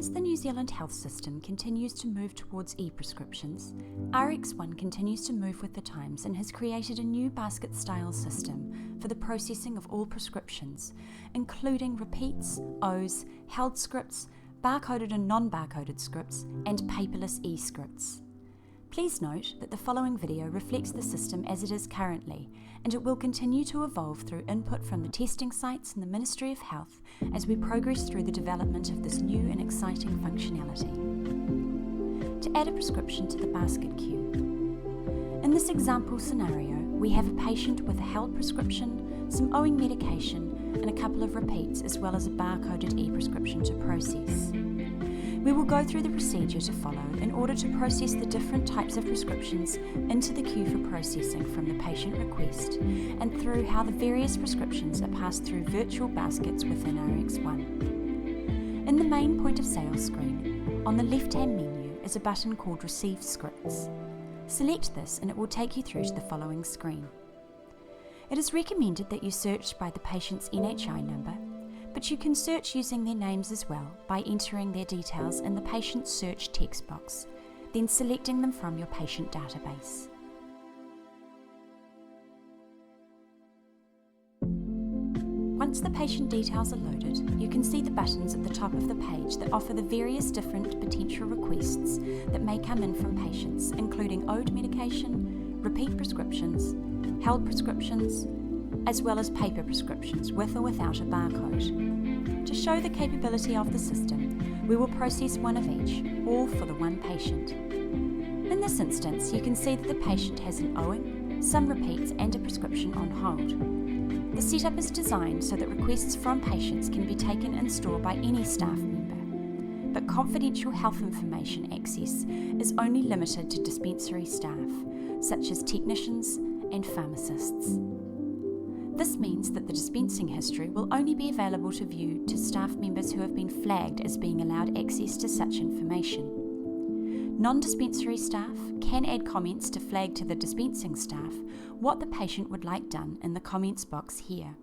As the New Zealand health system continues to move towards e-prescriptions, RxOne continues to move with the times and has created a new basket-style system for the processing of all prescriptions, including repeats, O's, held scripts, barcoded and non-barcoded scripts, and paperless e-scripts. Please note that the following video reflects the system as it is currently, and it will continue to evolve through input from the testing sites and the Ministry of Health as we progress through the development of this new and exciting functionality. To add a prescription to the basket queue. In this example scenario, we have a patient with a held prescription, some owing medication, and a couple of repeats, as well as a barcoded e-prescription to process. We will go through the procedure to follow in order to process the different types of prescriptions into the queue for processing from the patient request, and through how the various prescriptions are passed through virtual baskets within RxOne. In the main point of sale screen, on the left-hand menu is a button called Receive Scripts. Select this and it will take you through to the following screen. It is recommended that you search by the patient's NHI number, but you can search using their names as well by entering their details in the patient search text box, then selecting them from your patient database. Once the patient details are loaded, you can see the buttons at the top of the page that offer the various different potential requests that may come in from patients, including owed medication, repeat prescriptions, held prescriptions, as well as paper prescriptions with or without a barcode. To show the capability of the system, we will process one of each, all for the one patient. In this instance, you can see that the patient has an owing, some repeats and a prescription on hold. The setup is designed so that requests from patients can be taken in store by any staff member, but confidential health information access is only limited to dispensary staff, such as technicians and pharmacists. This means that the dispensing history will only be available to view to staff members who have been flagged as being allowed access to such information. Non-dispensary staff can add comments to flag to the dispensing staff what the patient would like done in the comments box here.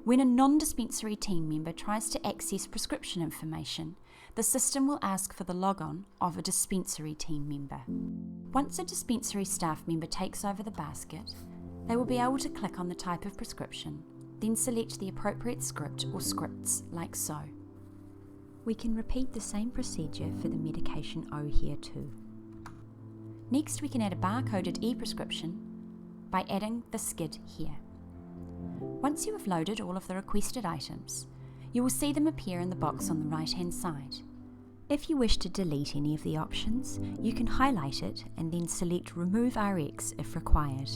When a non-dispensary team member tries to access prescription information, the system will ask for the logon of a dispensary team member. Once a dispensary staff member takes over the basket, they will be able to click on the type of prescription, then select the appropriate script or scripts like so. We can repeat the same procedure for the medication O here too. Next, we can add a barcoded e-prescription by adding the skid here. Once you have loaded all of the requested items, you will see them appear in the box on the right-hand side. If you wish to delete any of the options, you can highlight it and then select Remove Rx if required.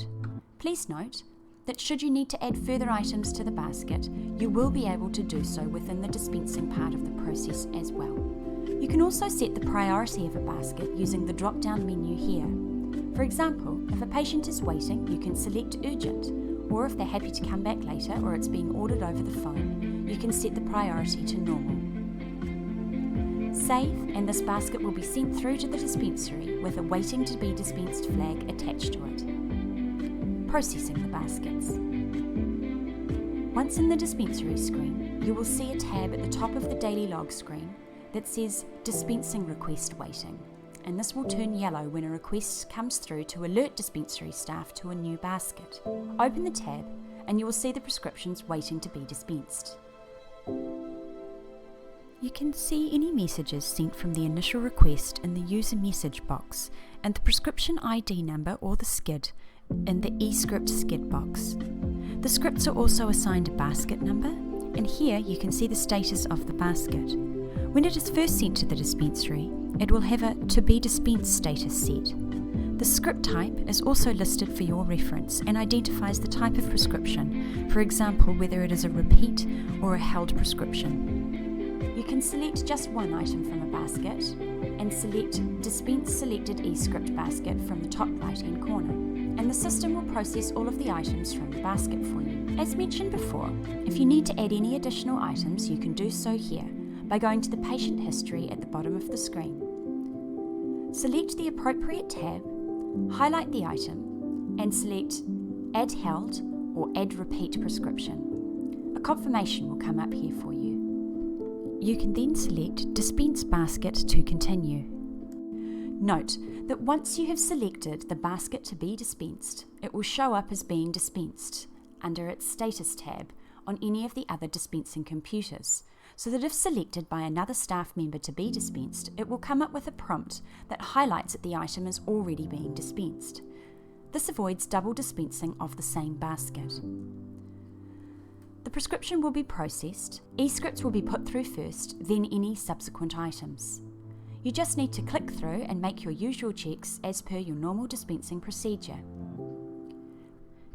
Please note that should you need to add further items to the basket, you will be able to do so within the dispensing part of the process as well. You can also set the priority of a basket using the drop-down menu here. For example, if a patient is waiting, you can select Urgent, or if they're happy to come back later or it's being ordered over the phone, you can set the priority to normal. Save, and this basket will be sent through to the dispensary with a waiting to be dispensed flag attached to it. Processing the baskets. Once in the dispensary screen, you will see a tab at the top of the daily log screen that says Dispensing Request Waiting, and this will turn yellow when a request comes through to alert dispensary staff to a new basket. Open the tab and you will see the prescriptions waiting to be dispensed. You can see any messages sent from the initial request in the user message box and the prescription ID number or the skid in the eScript skid box. The scripts are also assigned a basket number, and here you can see the status of the basket. When it is first sent to the dispensary, it will have a To Be Dispensed status set. The script type is also listed for your reference and identifies the type of prescription, for example whether it is a repeat or a held prescription. You can select just one item from a basket and select Dispense Selected eScript Basket from the top right-hand corner, and the system will process all of the items from the basket for you. As mentioned before, if you need to add any additional items, you can do so here by going to the patient history at the bottom of the screen. Select the appropriate tab, highlight the item, and select Add Held or Add Repeat Prescription. A confirmation will come up here for you. You can then select Dispense Basket to continue. Note that once you have selected the basket to be dispensed, it will show up as being dispensed under its Status tab on any of the other dispensing computers, so that if selected by another staff member to be dispensed, it will come up with a prompt that highlights that the item is already being dispensed. This avoids double dispensing of the same basket. The prescription will be processed, escripts will be put through first, then any subsequent items. You just need to click through and make your usual checks as per your normal dispensing procedure.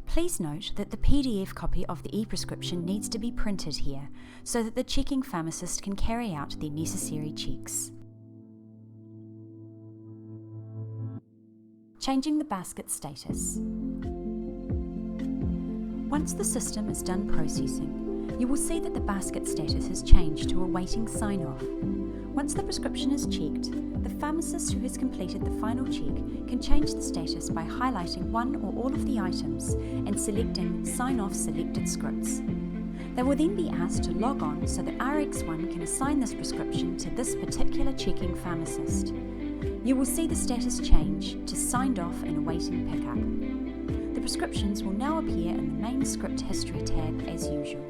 Please note that the PDF copy of the e-prescription needs to be printed here so that the checking pharmacist can carry out their necessary checks. Changing the basket status. Once the system is done processing, you will see that the basket status has changed to awaiting sign-off. Once the prescription is checked, the pharmacist who has completed the final check can change the status by highlighting one or all of the items and selecting Sign Off Selected Scripts. They will then be asked to log on so that RxOne can assign this prescription to this particular checking pharmacist. You will see the status change to Signed Off and Awaiting Pickup. The prescriptions will now appear in the main script history tab as usual.